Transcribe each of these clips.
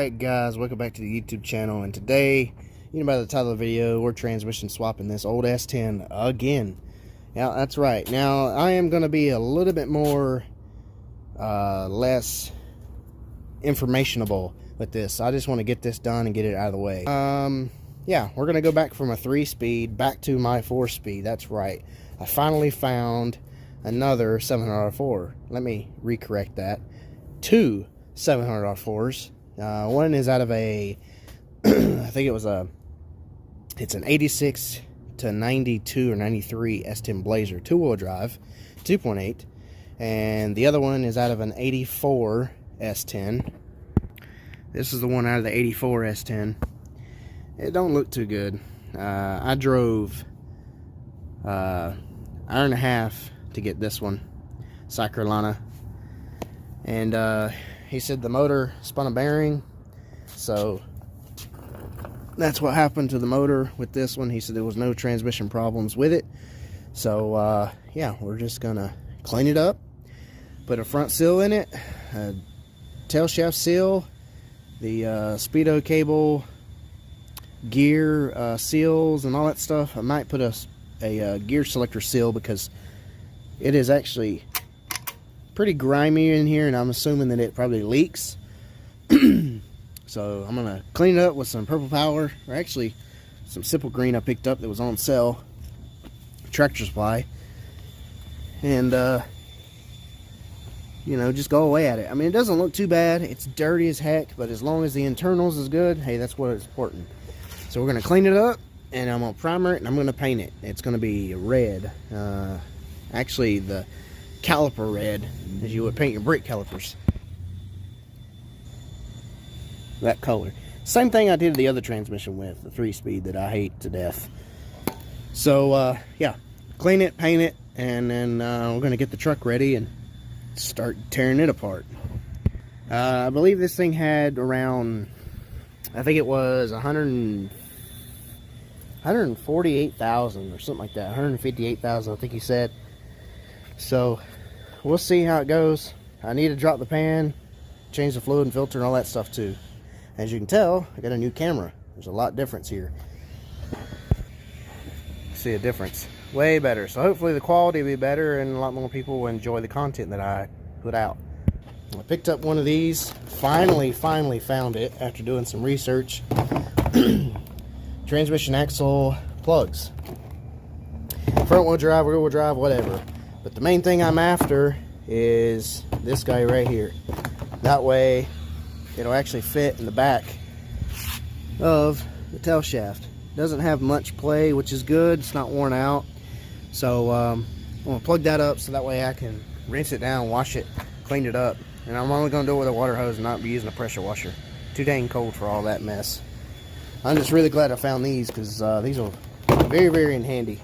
Alright guys, welcome back to the YouTube channel, and today, you know by the title of the video, we're transmission swapping this old S10 again. Now, that's right. Now, I am going to be a little bit more, less informationable with this. I just want to get this done and get it out of the way. Yeah, we're going to go back from a 3-speed back to my 4-speed. That's right. I finally found another 700R4. Let me recorrect that. Two 700R4s. One is out of a I think it's an 86 to 92 or 93 S10 Blazer 2-wheel drive 2.8, and the other one is out of an 84 S10. This is the one out of the 84 S10. It don't look too good. I drove hour and a half to get this one, South Carolina, and he said the motor spun a bearing, so that's what happened to the motor with this one. He said there was no transmission problems with it. So yeah, we're just gonna clean it up, put a front seal in it, a tail shaft seal, the speedo cable, gear seals and all that stuff. I might put a gear selector seal because it is actually pretty grimy in here, and I'm assuming that it probably leaks. So I'm gonna clean it up with some Purple Power, or actually some Simple Green I picked up that was on sale, Tractor Supply, and you know, just go away at it. I mean, it doesn't look too bad. It's dirty as heck, but as long as the internals is good, hey, that's what is important. So we're gonna clean it up, and I'm gonna primer it, and I'm gonna paint it. It's gonna be red, actually the caliper red, as you would paint your brake calipers. That color. Same thing I did the other transmission with, the 3-speed that I hate to death. So yeah, clean it, paint it, and then we're gonna get the truck ready and start tearing it apart. I believe this thing had around, I think it was 148,000 or something like that, 158,000 I think he said. So we'll see how it goes. I need to drop the pan, change the fluid and filter and all that stuff too. As you can tell, I got a new camera. There's a lot difference here. See a difference. Way better. So hopefully the quality will be better and a lot more people will enjoy the content that I put out. I picked up one of these. Finally found it after doing some research. Transmission axle plugs. Front wheel drive, rear wheel drive, whatever. But the main thing I'm after is this guy right here. That way it'll actually fit in the back of the tail shaft. Doesn't have much play, which is good. It's not worn out. So I'm going to plug that up so that way I can rinse it down, wash it, clean it up. And I'm only going to do it with a water hose and not be using a pressure washer. Too dang cold for all that mess. I'm just really glad I found these because these are very, very handy.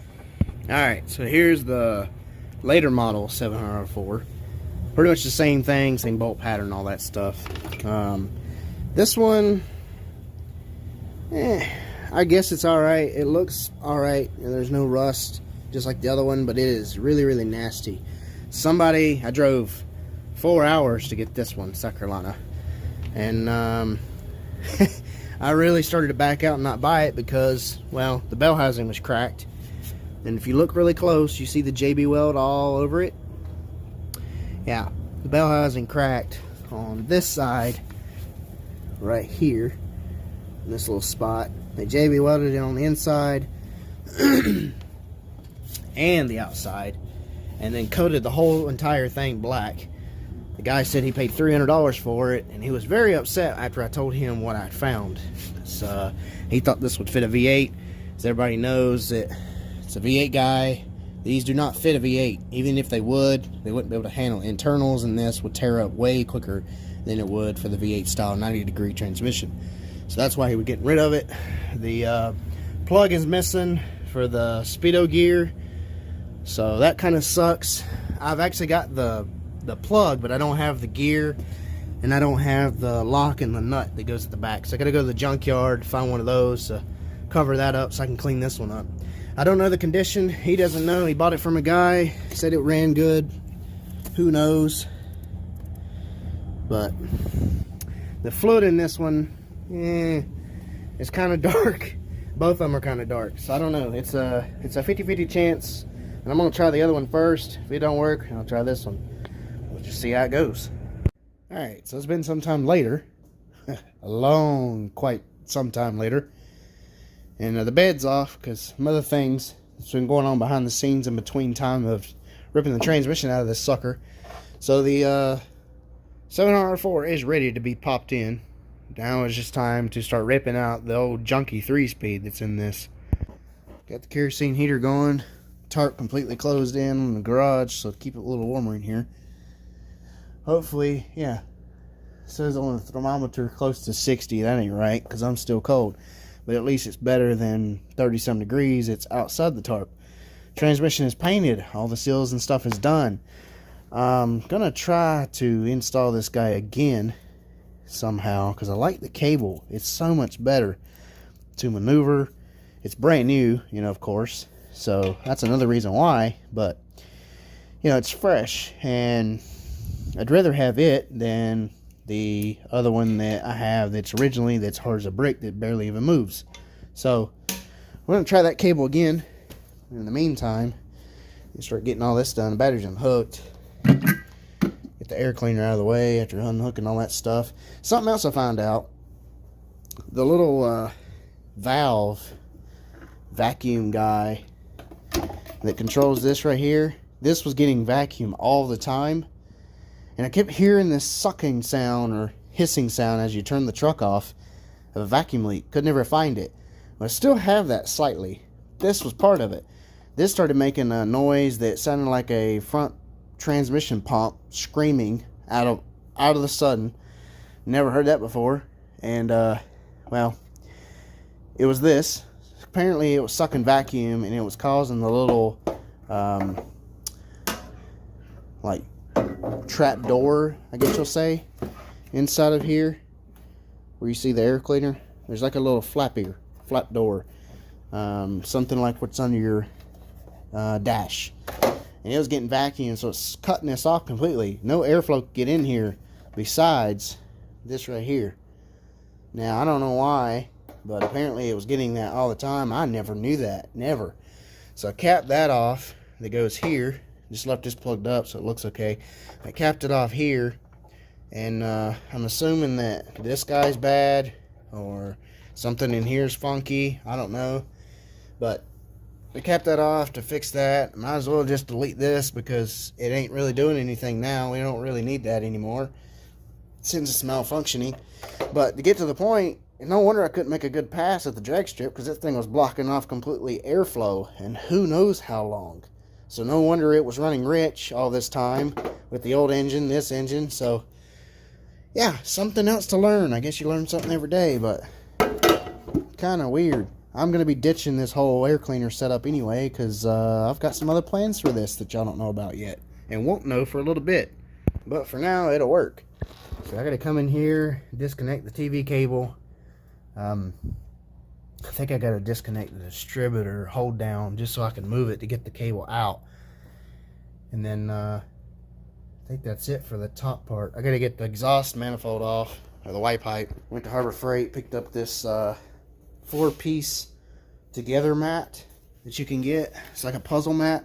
Alright, so here's the later model 700R4. Pretty much the same thing, same bolt pattern, all that stuff. This one, I guess it's alright. It looks alright, and there's no rust, just like the other one, but it is really, really nasty. I drove 4 hours to get this one, South Carolina, and I really started to back out and not buy it because, well, the bell housing was cracked. And if you look really close, you see the JB weld all over it. Yeah, the bell housing cracked on this side, right here, in this little spot. They JB welded it on the inside and the outside, and then coated the whole entire thing black. The guy said he paid $300 for it, and he was very upset after I told him what I'd found. So he thought this would fit a V8. As everybody knows, that it's a V8 guy. These do not fit a V8. Even if they would, they wouldn't be able to handle internals, and this would tear up way quicker than it would for the V8 style 90-degree transmission. So that's why he was getting rid of it. The plug is missing for the speedo gear, so that kind of sucks. I've actually got the plug, but I don't have the gear, and I don't have the lock and the nut that goes at the back. So I gotta go to the junkyard, find one of those to cover that up so I can clean this one up. I don't know the condition. He doesn't know. He bought it from a guy, said it ran good. Who knows? But The fluid in this one, it's kind of dark. Both of them are kind of dark, so I don't know. It's a 50-50 chance, and I'm gonna try the other one first. If it don't work, I'll try this one. We'll just see how it goes. All right, so it's been some time later, quite some time later, and the bed's off because some other things that's been going on behind the scenes in between time of ripping the transmission out of this sucker. So the 7R4 is ready to be popped in. Now it's just time to start ripping out the old junky 3-speed that's in this. Got the kerosene heater going, tarp completely closed in the garage, so keep it a little warmer in here. Hopefully, yeah. It says on the thermometer close to 60. That ain't right because I'm still cold. But at least it's better than 30-some degrees. It's outside the tarp. Transmission is painted. All the seals and stuff is done. I'm gonna try to install this guy again somehow because I like the cable. It's so much better to maneuver. It's brand new, you know, of course, so that's another reason why. But you know, it's fresh, and I'd rather have it than the other one that I have that's hard as a brick that barely even moves. So we're gonna try that cable again. In the meantime, you start getting all this done. The battery's unhooked. Get the air cleaner out of the way after unhooking all that stuff. Something else I found out. The little valve vacuum guy that controls this right here. This was getting vacuum all the time. And I kept hearing this sucking sound or hissing sound as you turn the truck off of a vacuum leak. Could never find it. But I still have that slightly. This was part of it. This started making a noise that sounded like a front transmission pump screaming out of the sudden. Never heard that before. And well, it was this. Apparently it was sucking vacuum, and it was causing the little like trap door, I guess you'll say, inside of here where you see the air cleaner. There's like a little flap door, something like what's under your dash. And it was getting vacuum, so it's cutting this off completely. No airflow could get in here besides this right here. Now, I don't know why, but apparently it was getting that all the time. I never knew that. Never. So I capped that off. That goes here. Just left this plugged up so it looks okay. I capped it off here. And I'm assuming that this guy's bad or something in here is funky. I don't know. But I capped that off to fix that. Might as well just delete this because it ain't really doing anything now. We don't really need that anymore since it's malfunctioning. But to get to the point, no wonder I couldn't make a good pass at the drag strip because that thing was blocking off completely airflow, and who knows how long. So no wonder it was running rich all this time with the old engine, this engine. So yeah, something else to learn. I guess you learn something every day, but kind of weird. I'm going to be ditching this whole air cleaner setup anyway because I've got some other plans for this that y'all don't know about yet and won't know for a little bit. But for now, it'll work. So I got to come in here, disconnect the TV cable. I think I got to disconnect the distributor, hold down just so I can move it to get the cable out. And then I think that's it for the top part. I got to get the exhaust manifold off, or the white pipe. Went to Harbor Freight, picked up this 4-piece together mat that you can get. It's like a puzzle mat,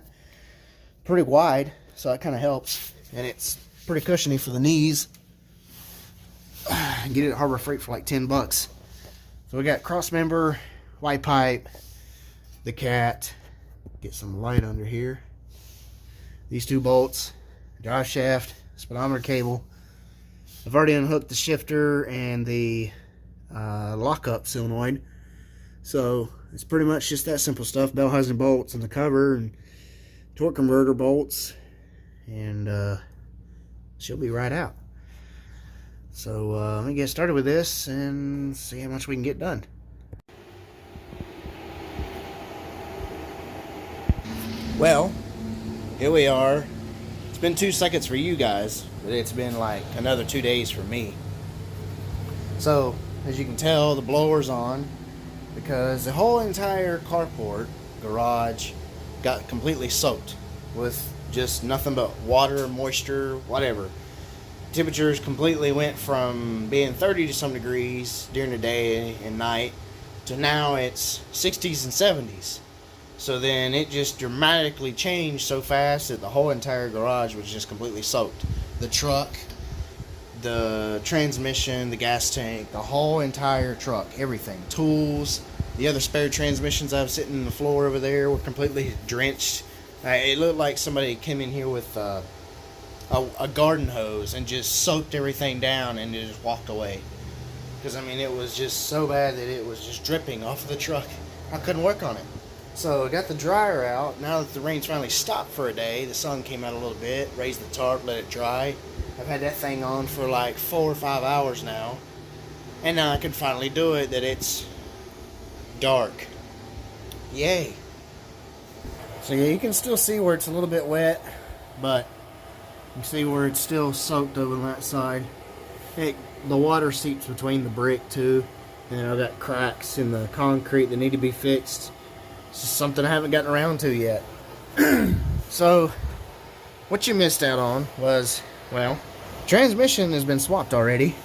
pretty wide, so that kind of helps, and it's pretty cushiony for the knees. Get it at Harbor Freight for like 10 bucks. So we got cross member, white pipe, the cat, get some light under here, these 2 bolts, drive shaft, speedometer cable. I've already unhooked the shifter and the lockup solenoid. So it's pretty much just that simple stuff. Bell housing bolts and the cover and torque converter bolts, and she'll be right out. So let me get started with this and see how much we can get done. Well, here we are. It's been 2 seconds for you guys, but it's been like another 2 days for me. So as you can tell, the blower's on because the whole entire carport garage got completely soaked with just nothing but water, moisture, whatever. Temperatures completely went from being 30 to some degrees during the day and night to now it's 60s and 70s. So then it just dramatically changed so fast that the whole entire garage was just completely soaked. The truck, the transmission, the gas tank, the whole entire truck, everything. Tools, the other spare transmissions I have sitting on the floor over there were completely drenched. It looked like somebody came in here with a garden hose and just soaked everything down and just walked away. Because, I mean, it was just so bad that it was just dripping off of the truck. I couldn't work on it. So I got the dryer out. Now that the rain's finally stopped for a day, the sun came out a little bit, raised the tarp, let it dry. I've had that thing on for like 4 or 5 hours now. And now I can finally do it, that it's dark. Yay. So yeah, you can still see where it's a little bit wet, but you can see where it's still soaked over on that side. The water seeps between the brick too, and I've got cracks in the concrete that need to be fixed. It's just something I haven't gotten around to yet. So, what you missed out on was, well, transmission has been swapped already.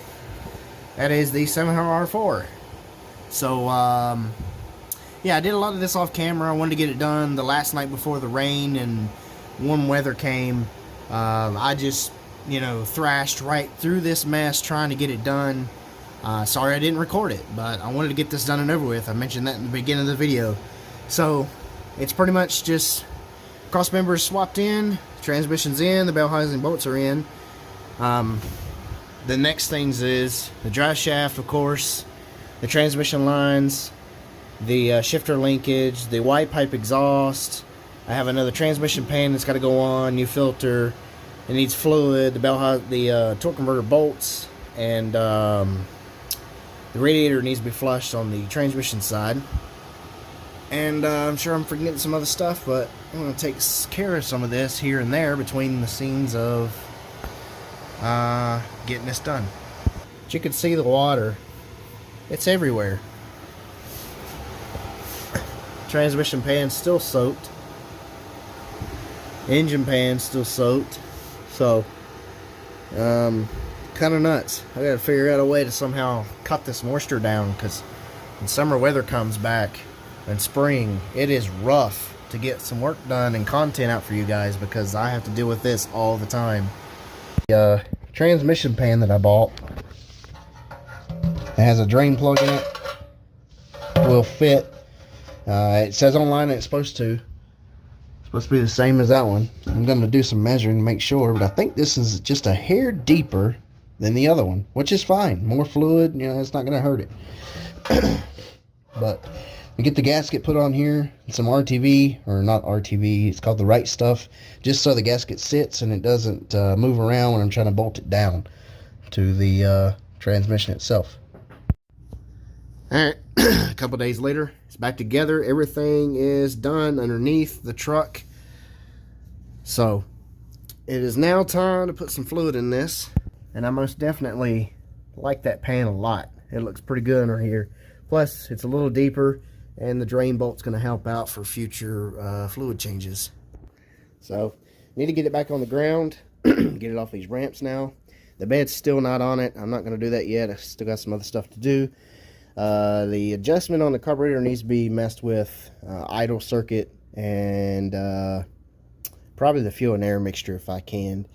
That is the 700R4. So, yeah, I did a lot of this off camera. I wanted to get it done the last night before the rain and warm weather came. I just, thrashed right through this mess trying to get it done. Sorry I didn't record it, but I wanted to get this done and over with. I mentioned that in the beginning of the video. So, it's pretty much just cross members swapped in, transmission's in, the bell housing bolts are in. The next things is the drive shaft, of course, the transmission lines, the shifter linkage, the wide pipe exhaust. I have another transmission pan that's got to go on, new filter. It needs fluid, the torque converter bolts, and the radiator needs to be flushed on the transmission side. And I'm sure I'm forgetting some other stuff, but I'm going to take care of some of this here and there between the scenes of getting this done. But you can see the water. It's everywhere. Transmission pan's still soaked. Engine pan's still soaked. So, kind of nuts. I got to figure out a way to somehow cut this moisture down, because when summer weather comes back and spring, it is rough to get some work done and content out for you guys, because I have to deal with this all the time. The transmission pan that I bought, it has a drain plug in it, will fit. It says online that it's supposed to be the same as that one. I'm going to do some measuring to make sure, but I think this is just a hair deeper than the other one, which is fine. More fluid, it's not going to hurt it. But we get the gasket put on here, and some RTV, or not RTV, it's called the right stuff, just so the gasket sits and it doesn't move around when I'm trying to bolt it down to the transmission itself. Alright, a couple days later, it's back together. Everything is done underneath the truck. So, it is now time to put some fluid in this. And I most definitely like that pan a lot. It looks pretty good under here. Plus, it's a little deeper, and the drain bolt's going to help out for future fluid changes. So, need to get it back on the ground, get it off these ramps now. The bed's still not on it. I'm not going to do that yet. I still got some other stuff to do. The adjustment on the carburetor needs to be messed with, idle circuit, and probably the fuel and air mixture if I can.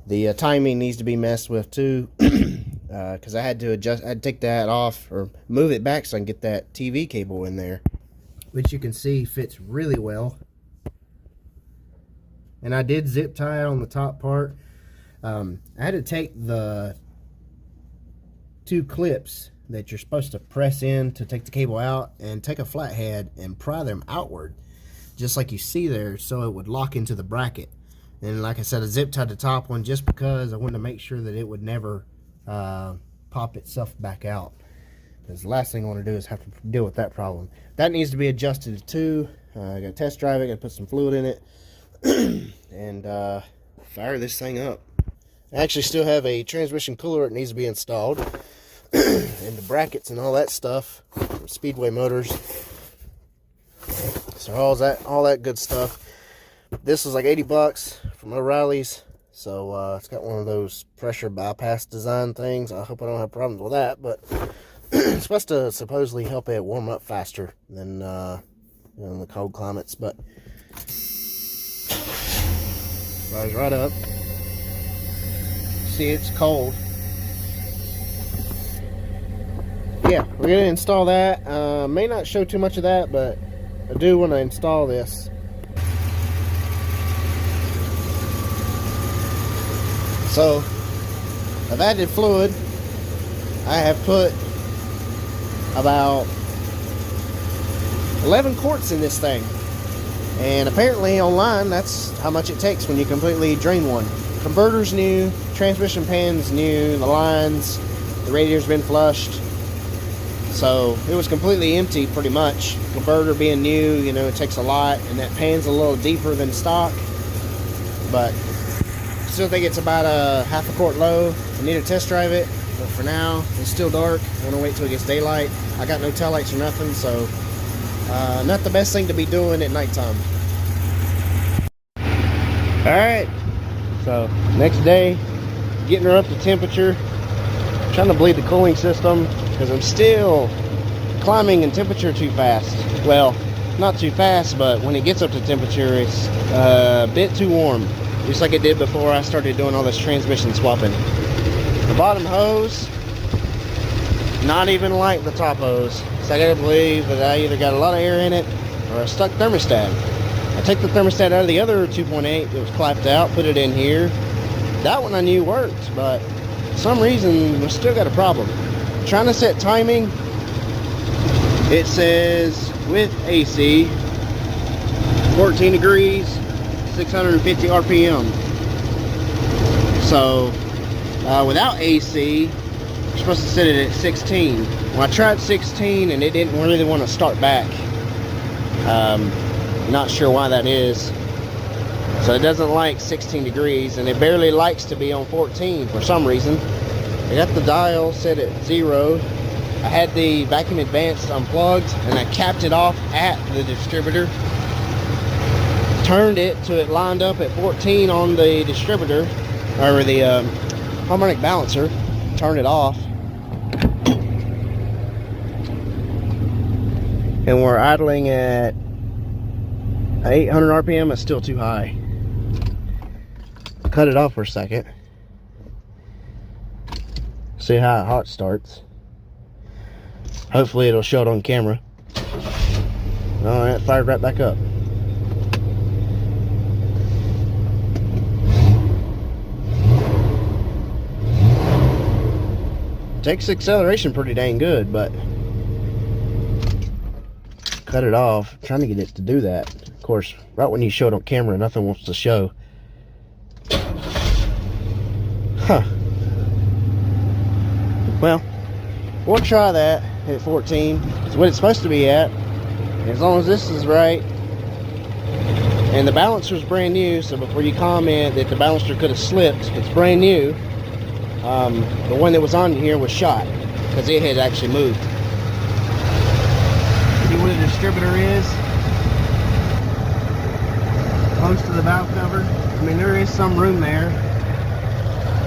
The timing needs to be messed with too, because I had to take that off or move it back so I can get that TV cable in there, which you can see fits really well. And I did zip tie it on the top part. I had to take the 2 clips that you're supposed to press in to take the cable out and take a flathead and pry them outward, just like you see there, so it would lock into the bracket. And like I said, I zip tied the top one just because I wanted to make sure that it would never pop itself back out, because the last thing I want to do is have to deal with that problem. That needs to be adjusted too. I got to test drive it, got to put some fluid in it and fire this thing up. I actually still have a transmission cooler that needs to be installed and the brackets and all that stuff, Speedway motors, so all that good stuff. This was like 80 bucks from O'Reilly's. So it's got one of those pressure bypass design things. I hope I don't have problems with that, but it's supposed to supposedly help it warm up faster than in the cold climates. But rise right up. See, it's cold. Yeah, we're gonna install that. May not show too much of that, but I do want to install this. So I've added fluid. I have put about 11 quarts in this thing, and apparently online that's how much it takes when you completely drain one. Converter's new, transmission pan's new, the lines, the radiator's been flushed, so it was completely empty pretty much. Converter being new, you know, it takes a lot, and that pan's a little deeper than stock, but still think it's about a half a quart low. I need to test drive it, but for now it's still dark. I want to wait till it gets daylight. I got no taillights or nothing, so not the best thing to be doing at nighttime. Alright, so next day, getting her up to temperature, trying to bleed the cooling system because I'm still climbing in temperature too fast. Well, not too fast, but when it gets up to temperature, it's a bit too warm. Just like it did before I started doing all this transmission swapping. The bottom hose, not even like the top hose. So I gotta believe that I either got a lot of air in it or a stuck thermostat. I took the thermostat out of the other 2.8 that was clapped out, put it in here. That one I knew worked, but for some reason we still got a problem. Trying to set timing, it says with AC 14 degrees, 650 RPM. So without AC, you're supposed to set it at 16. Well, I tried 16 and it didn't really want to start back. Not sure why that is. So it doesn't like 16 degrees, and it barely likes to be on 14 for some reason. I got the dial set at 0. I had the vacuum advanced unplugged, and I capped it off at the distributor. Turned it to it lined up at 14 on the distributor, or the harmonic balancer. Turned it off, and we're idling at 800 RPM. It's still too high. Cut it off for a second. See how hot starts. Hopefully it'll show it on camera. Alright, fired right back up. Takes acceleration pretty dang good, but cut it off. I'm trying to get it to do that. Of course, right when you show it on camera, nothing wants to show. Huh. Well, we'll try that at 14. It's what it's supposed to be at. As long as this is right. And the balancer's brand new, so before you comment that the balancer could have slipped, it's brand new. The one that was on here was shot because it had actually moved. See what a distributor is? Close to the valve cover. I mean, there is some room there,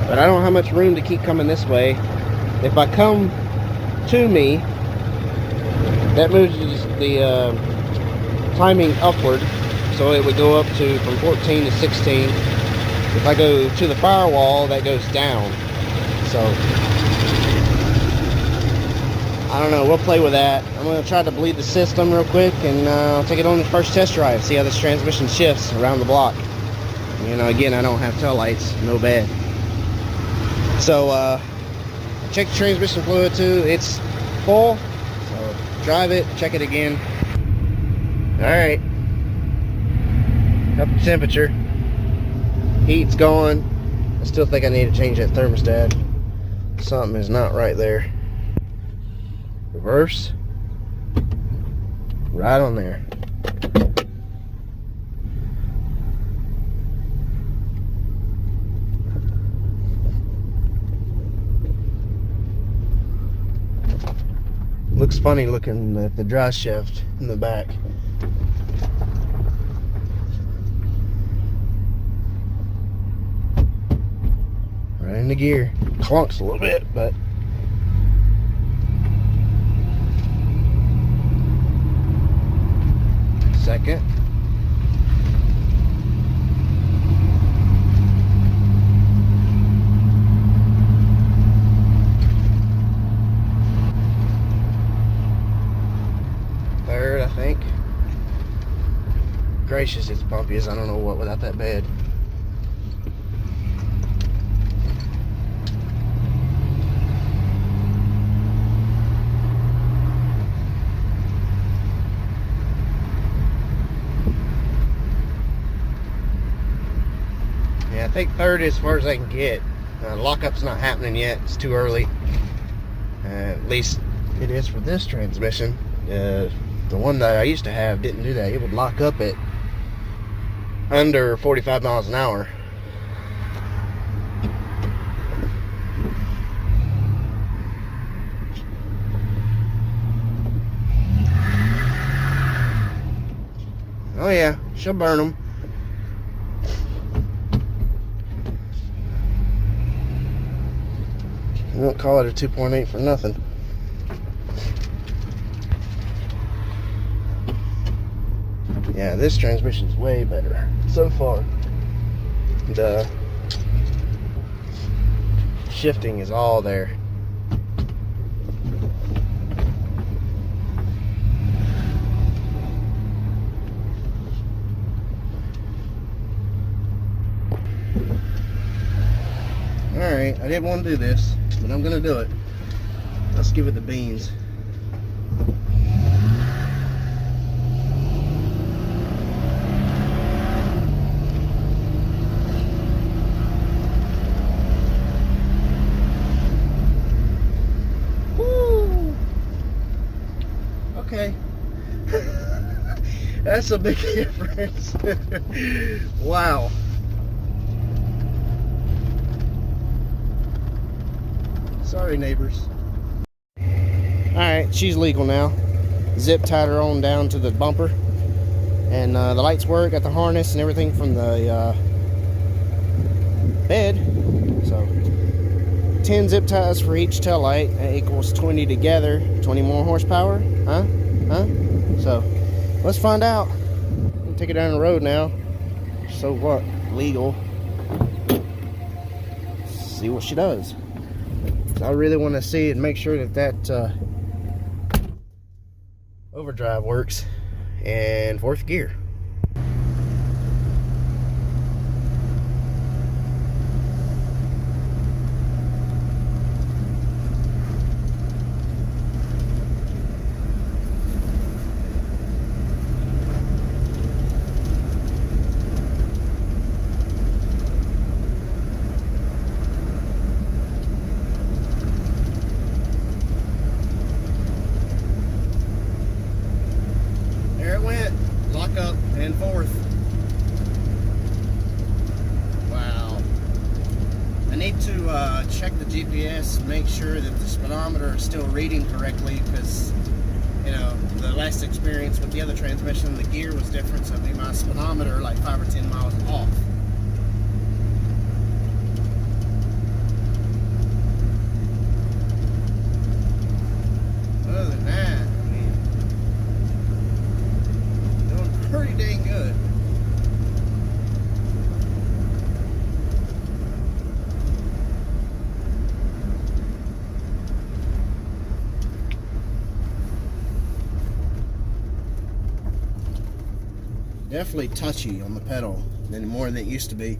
but I don't have much room to keep coming this way. If I come to me, that moves the timing upward, so it would go up to from 14 to 16. If I go to the firewall, that goes down. So I don't know, we'll play with that. I'm going to try to bleed the system real quick, and I'll take it on the first test drive, see how this transmission shifts around the block. You know, again, I don't have tail lights, no bad. So check the transmission fluid too, it's full. So drive it, check it again. Alright, up to temperature, heat's gone. I still think I need to change that thermostat. Something is not right there. Reverse, right on there. Looks funny looking at the dry shaft in the back. into gear. Clunks a little bit, but second. Third, I think. Gracious, it's bumpy as I don't know what without that bed. Yeah, I think third is as far as I can get. Lockup's not happening yet. It's too early. At least it is for this transmission. The one that I used to have didn't do that. It would lock up at under 45 miles an hour. Oh yeah, she'll burn them. You won't call it a 2.8 for nothing. Yeah, this transmission is way better so far. The shifting is all there. Alright, I didn't want to do this, but I'm going to do it. Let's give it the beans. Woo! Okay. That's a big difference. Wow. Sorry, neighbors. Alright, she's legal now. Zip tied her on down to the bumper. And the lights work, got the harness and everything from the bed. So, 10 zip ties for each tail light. That equals 20 together. 20 more horsepower? Huh? So, let's find out. We'll take it down the road now. So what? Legal. See what she does. I really want to see and make sure that overdrive works in fourth gear. Up and forth. Wow. I need to check the GPS and make sure that the speedometer is still reading correctly, because you know the last experience with the other transmission, the gear was different, so my speedometer like 5 or 10 miles off. Other than that, pretty dang good. Definitely touchy on the pedal than more than it used to be.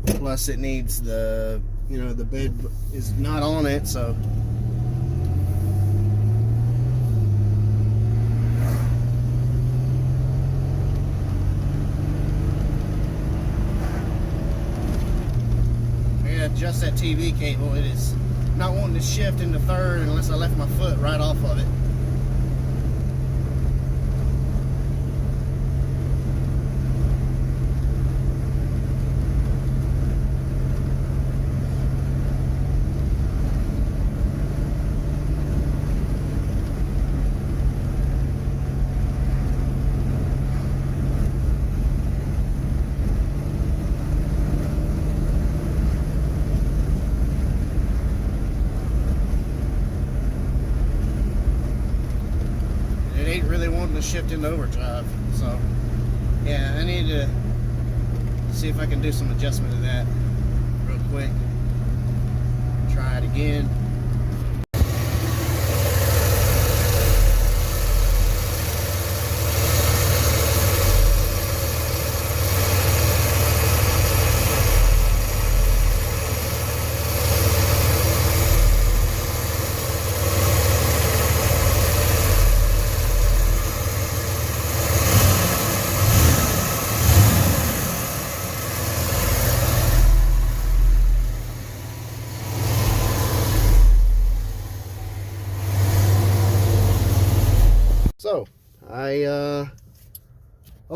Plus it needs the, you know, the bed is not on it, so adjust that TV cable. It is not wanting to shift into third unless I left my foot right off of it. ain't really wanting to shift into overdrive. So yeah, I need to see if I can do some adjustment to that real quick. Try it again. So, on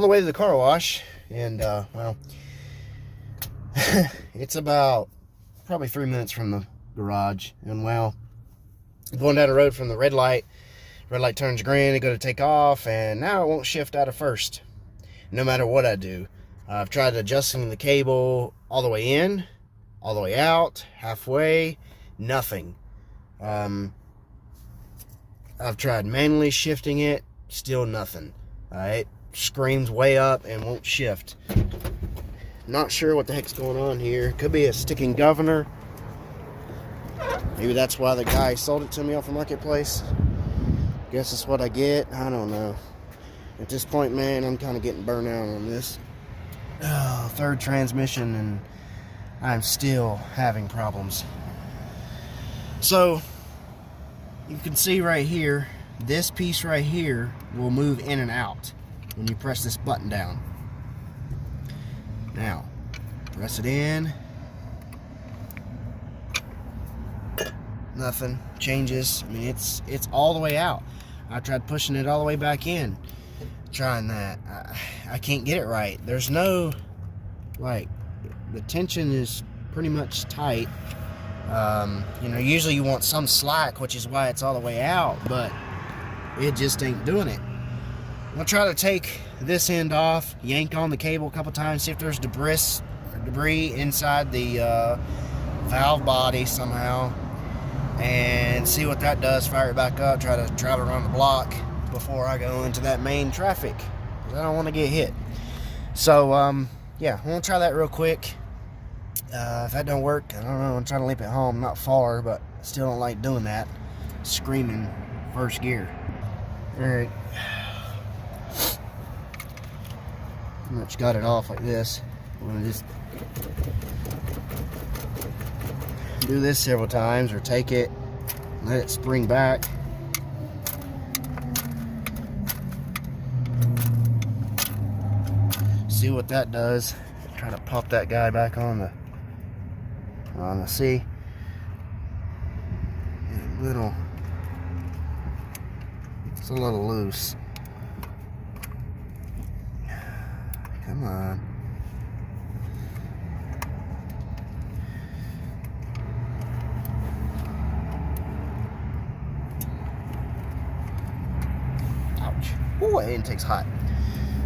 the way to the car wash, and, well, it's about probably 3 minutes from the garage, and, well, going down the road from the red light turns green, I go to take off, and now it won't shift out of first, no matter what I do. I've tried adjusting the cable all the way in, all the way out, halfway, nothing. I've tried manually shifting it, still nothing. It screams way up and won't shift. Not sure what the heck's going on here. Could be a sticking governor. Maybe that's why the guy sold it to me off the marketplace. Guess that's what I get. I don't know. At this point, man, I'm kind of getting burnt out on this. Third transmission, and I'm still having problems. So, you can see right here, this piece right here will move in and out when you press this button down. Now, press it in. Nothing changes. I mean, it's all the way out. I tried pushing it all the way back in. Trying that. I can't get it right. There's no, like, the tension is pretty much tight. You know, usually you want some slack, which is why it's all the way out, but it just ain't doing it. I'm gonna try to take this end off, yank on the cable a couple times, see if there's debris inside the valve body somehow, and see what that does. Fire it back up, try to drive around the block before I go into that main traffic, because I don't want to get hit. So yeah, I'm gonna try that real quick. If that don't work, I don't know, I'm trying to leave it home, not far, but still don't like doing that. Screaming first gear. Alright. Pretty much got it off like this. I'm gonna just do this several times, or take it, let it spring back. See what that does. Try to pop that guy back on the see. It's a little loose. Come on. Ouch. Ooh, that intake's hot.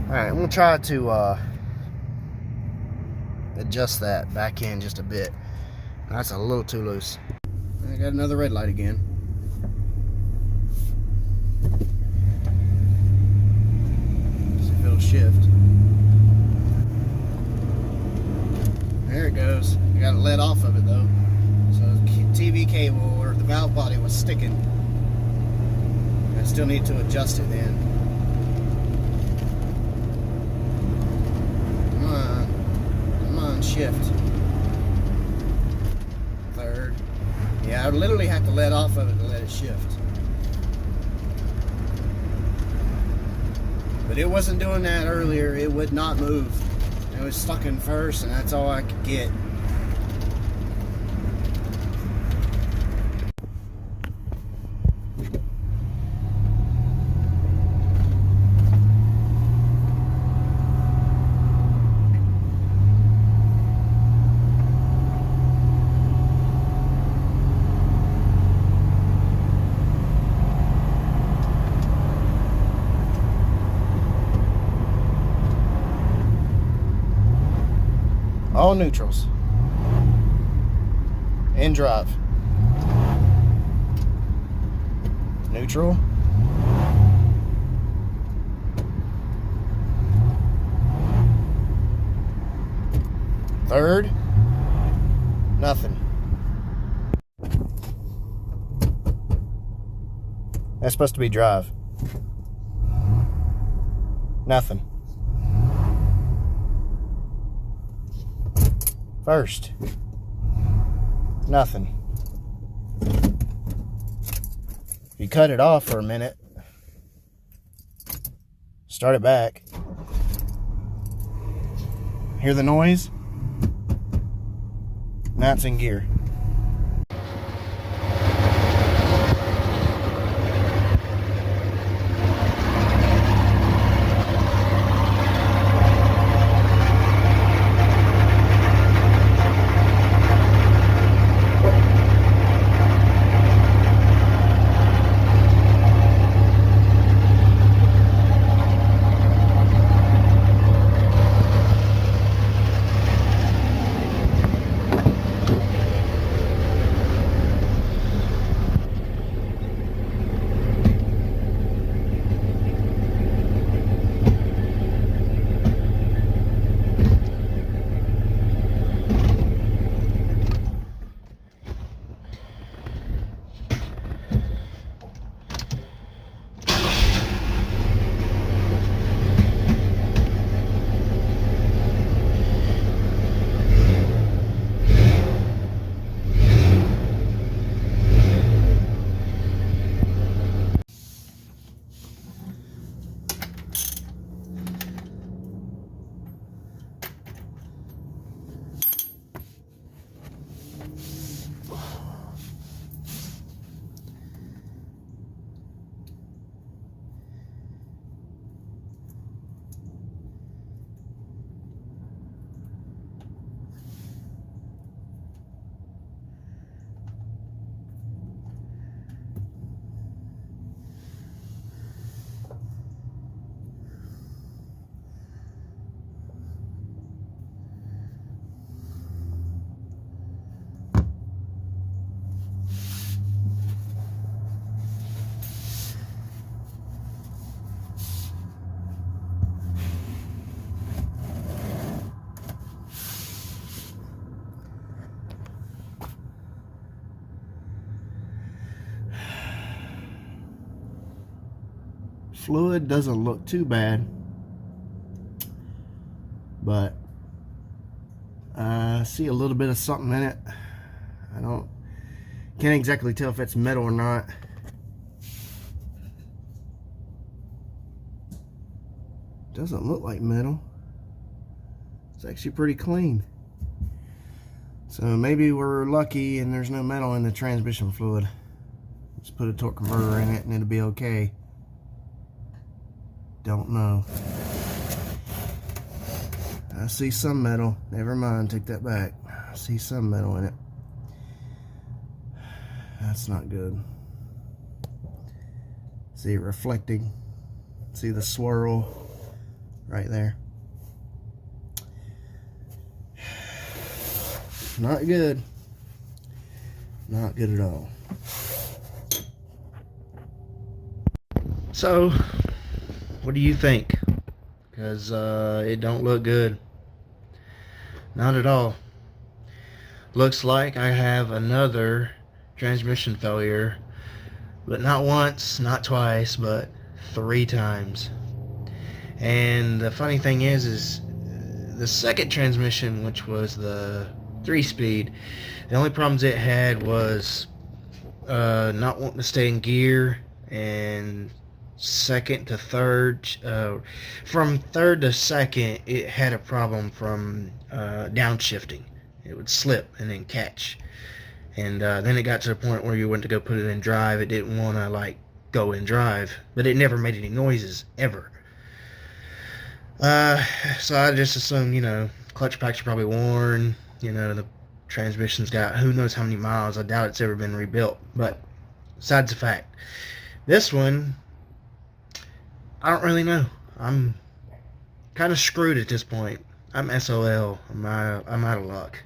Alright, I'm gonna try to adjust that back in just a bit. That's a little too loose. I got another red light again. See if it'll shift. There it goes. I got it let off of it though. So the TV cable or the valve body was sticking. I still need to adjust it then. Come on, shift. Third. Yeah, I would literally have to let off of it to let it shift. But it wasn't doing that earlier. It would not move. It was stuck in first, and that's all I could get. All neutrals. And drive. Third, nothing. That's supposed to be drive. Nothing. First, nothing. You cut it off for a minute, start it back. Hear the noise? Now it's in gear. Fluid doesn't look too bad, but I see a little bit of something in it. Can't exactly tell if it's metal or not. Doesn't look like metal. It's actually pretty clean. So maybe we're lucky and there's no metal in the transmission fluid. Let's put a torque converter in it and it'll be okay. Don't know. I see some metal. Never mind, take that back. I see some metal in it. That's not good. See it reflecting. See the swirl right there. Not good. Not good at all. So, what do you think? Because it don't look good. Not at all. Looks like I have another transmission failure, but not once, not twice, but 3 times. And the funny thing is the second transmission, which was the 3-speed, the only problems it had was not wanting to stay in gear, and second to third, from third to second, it had a problem from downshifting. It would slip and then catch, and then it got to the point where you went to go put it in drive. It didn't want to like go in drive, but it never made any noises ever. So I just assumed, you know, clutch packs are probably worn, you know, the transmission's got who knows how many miles. I doubt it's ever been rebuilt. But besides the fact, this one, I don't really know. I'm kind of screwed at this point. I'm SOL. I'm out of luck.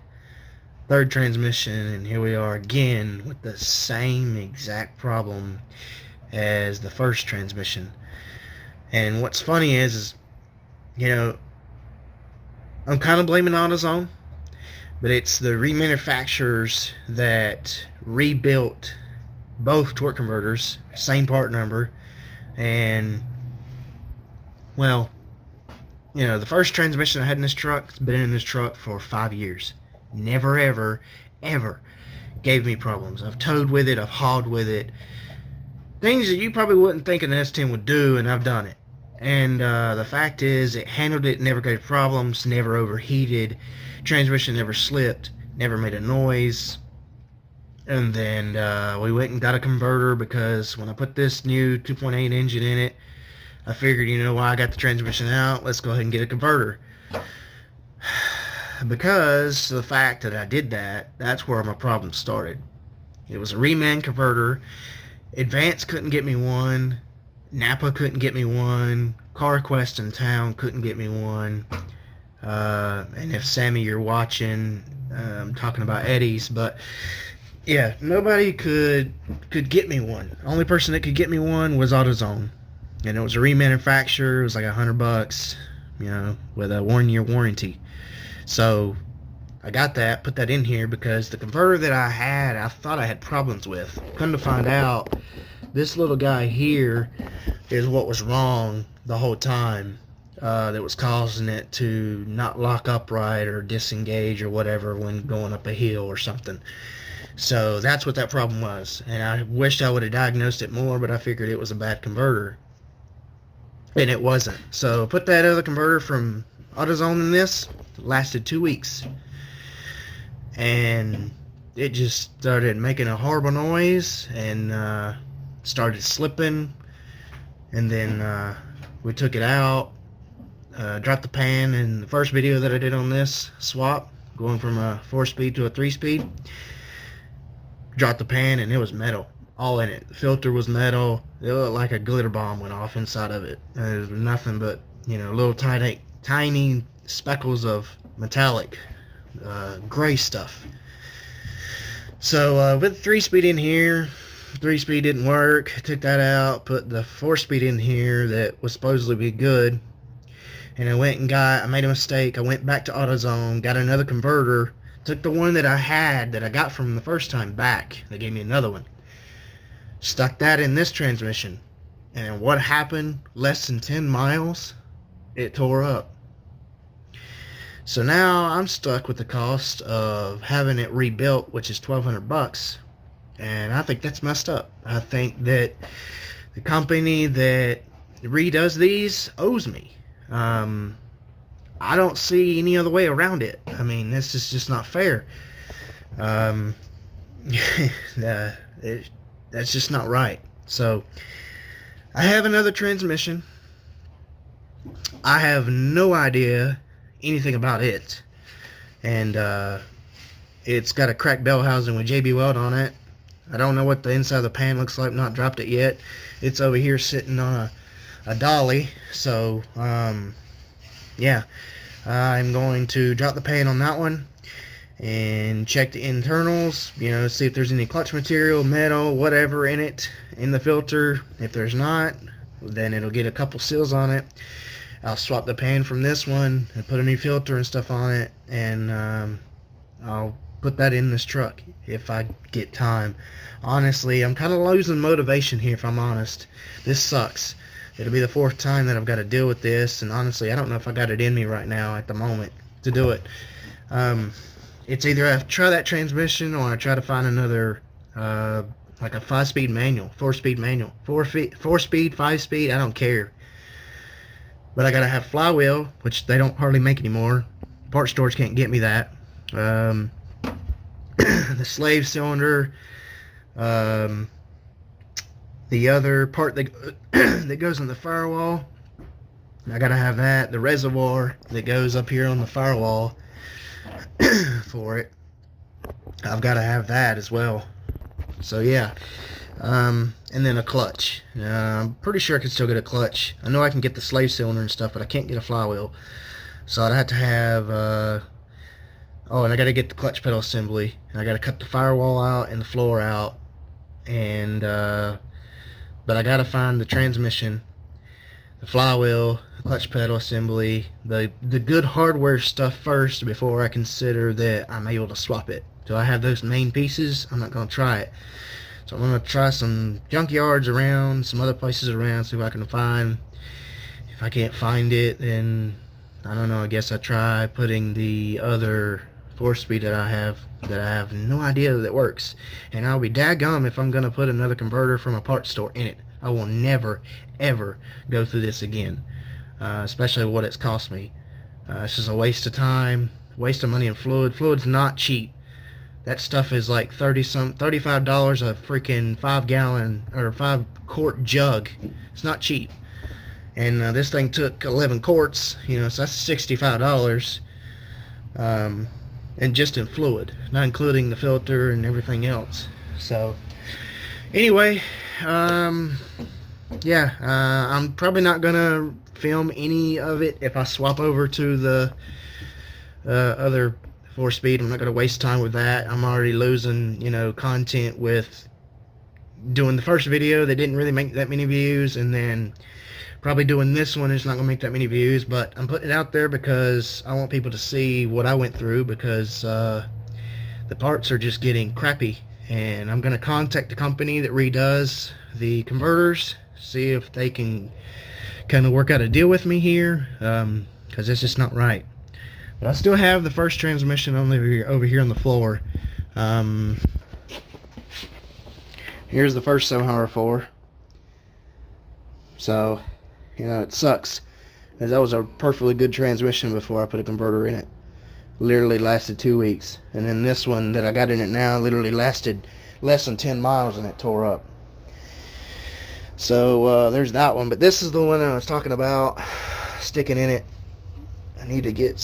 Third transmission, and here we are again with the same exact problem as the first transmission. And what's funny is you know, I'm kind of blaming AutoZone, but it's the remanufacturers that rebuilt both torque converters, same part number. And well, you know, the first transmission I had in this truck has been in this truck for 5 years. Never ever gave me problems. I've towed with it, I've hauled with it, things that you probably wouldn't think an S10 would do, and I've done it. And the fact is, it handled it, never gave problems, never overheated, transmission never slipped, never made a noise. And then we went and got a converter, because when I put this new 2.8 engine in it, I figured, you know, while I got the transmission out, let's go ahead and get a converter. Because of the fact that I did that, that's where my problem started. It was a reman converter. Advance couldn't get me one. Napa couldn't get me one. CarQuest in town couldn't get me one. And if Sammy, you're watching, I'm talking about Eddie's, but yeah, nobody could get me one. The only person that could get me one was AutoZone, and it was a remanufacturer. It was like $100, you know, with a 1-year warranty. So I got that, put that in here, because the converter that I had, I thought I had problems with. Come to find out, this little guy here is what was wrong the whole time, that was causing it to not lock up right or disengage or whatever when going up a hill or something. So that's what that problem was, and I wished I would have diagnosed it more, but I figured it was a bad converter, and it wasn't. So put that other converter from AutoZone in this, lasted 2 weeks, and it just started making a horrible noise, and started slipping. And then we took it out, dropped the pan. In the first video that I did on this swap, going from a 4-speed to a 3-speed, dropped the pan, and it was metal all in it. The filter was metal. It looked like a glitter bomb went off inside of it. There was nothing but, you know, little tiny speckles of metallic gray stuff. So with the 3-speed in here, 3-speed didn't work. Took that out, put the 4-speed in here that was supposedly be good, and I made a mistake. I went back to AutoZone, got another converter, took the one that I had that I got from the first time back. They gave me another one. Stuck that in this transmission, and what happened? Less than 10 miles, it tore up. So now I'm stuck with the cost of having it rebuilt, which is $1,200, and I think that's messed up. I think that the company that redoes these owes me. I don't see any other way around it. I mean, this is just not fair. That's just not right. So I have another transmission. I have no idea anything about it, and it's got a cracked bell housing with JB Weld on it. I don't know what the inside of the pan looks like. Not dropped it yet. It's over here sitting on a dolly. So yeah, I'm going to drop the pan on that one and check the internals, you know, see if there's any clutch material, metal, whatever in it, in the filter. If there's not, then it'll get a couple seals on it. I'll swap the pan from this one and put a new filter and stuff on it, and I'll put that in this truck if I get time. Honestly, I'm kind of losing motivation here, if I'm honest. This sucks. It'll be the 4th time that I've got to deal with this, and honestly, I don't know if I got it in me right now at the moment to do it. It's either I try that transmission, or I try to find another, like a 5-speed manual, 4-speed manual, 4-speed, 5-speed, I don't care. But I gotta have flywheel, which they don't hardly make anymore. Part stores can't get me that. The slave cylinder, the other part that that goes on the firewall, I gotta have that. The reservoir that goes up here on the firewall for it, I've gotta have that as well. So yeah. And then a clutch. I'm pretty sure I can still get a clutch. I know I can get the slave cylinder and stuff, but I can't get a flywheel. So I'd have to have, oh, and I got to get the clutch pedal assembly. And I got to cut the firewall out and the floor out. And, but I got to find the transmission, the flywheel, clutch pedal assembly, the good hardware stuff first before I consider that I'm able to swap it. So I have those main pieces. I'm not going to try it. So I'm going to try some junkyards around, some other places around, see if I can find. If I can't find it, then I don't know, I guess I try putting the other 4-speed that I have no idea that works. And I'll be daggum if I'm going to put another converter from a parts store in it. I will never, ever go through this again. Especially what it's cost me. It's just a waste of time, waste of money and fluid. Fluid's not cheap. That stuff is like $35 a freaking 5-gallon or 5-quart jug. It's not cheap. And this thing took 11 quarts, you know, so that's $65. And just in fluid, not including the filter and everything else. So anyway, yeah, I'm probably not gonna film any of it if I swap over to the other 4-speed. I'm not gonna waste time with that. I'm already losing, you know, content with doing the first video that didn't really make that many views, and then probably doing this one is not gonna make that many views. But I'm putting it out there because I want people to see what I went through, because the parts are just getting crappy. And I'm gonna contact the company that redoes the converters, see if they can kind of work out a deal with me here, because it's just not right. But I still have the first transmission over here on the floor. Here's the first 704. So, you know, it sucks, because that was a perfectly good transmission before I put a converter in it. Literally lasted 2 weeks. And then this one that I got in it now literally lasted less than 10 miles and it tore up. So there's that one. But this is the one I was talking about sticking in it. I need to get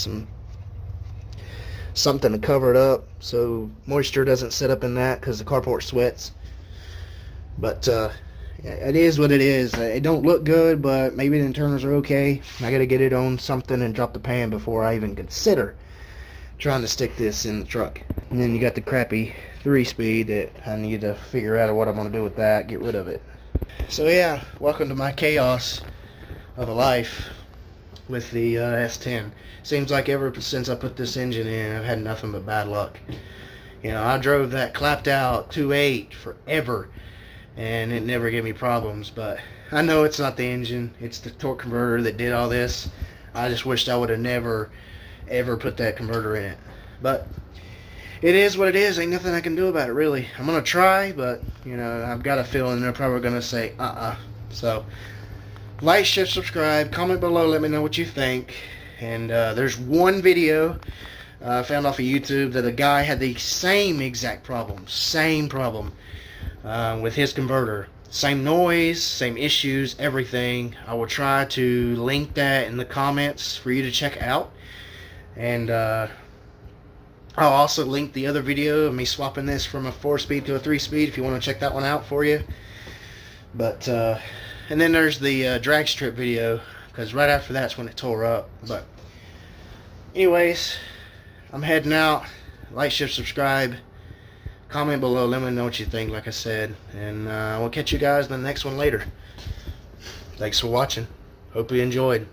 something to cover it up so moisture doesn't sit up in that, because the carport sweats. But it is what it is. It don't look good, but maybe the internals are okay. I gotta get it on something and drop the pan before I even consider trying to stick this in the truck. And then you got the crappy 3-speed that I need to figure out what I'm gonna do with that, get rid of it. So yeah, welcome to my chaos of a life with the S10. Seems like ever since I put this engine in, I've had nothing but bad luck. You know, I drove that clapped out 2.8 forever, and it never gave me problems. But I know it's not the engine, it's the torque converter that did all this. I just wished I would have never ever put that converter in it. But it is what it is. Ain't nothing I can do about it, really. I'm gonna try, but you know, I've got a feeling they're probably gonna say So like, share, subscribe, comment below, let me know what you think. And there's one video I found off of YouTube that a guy had the same exact problem, with his converter. Same noise, same issues, everything. I will try to link that in the comments for you to check out. And I'll also link the other video of me swapping this from a 4-speed to a 3-speed if you want to check that one out for you. But and then there's the drag strip video, because right after that's when it tore up. But anyways, I'm heading out. Like, share, subscribe, comment below, let me know what you think, like I said. And we'll catch you guys in the next one later. Thanks for watching. Hope you enjoyed.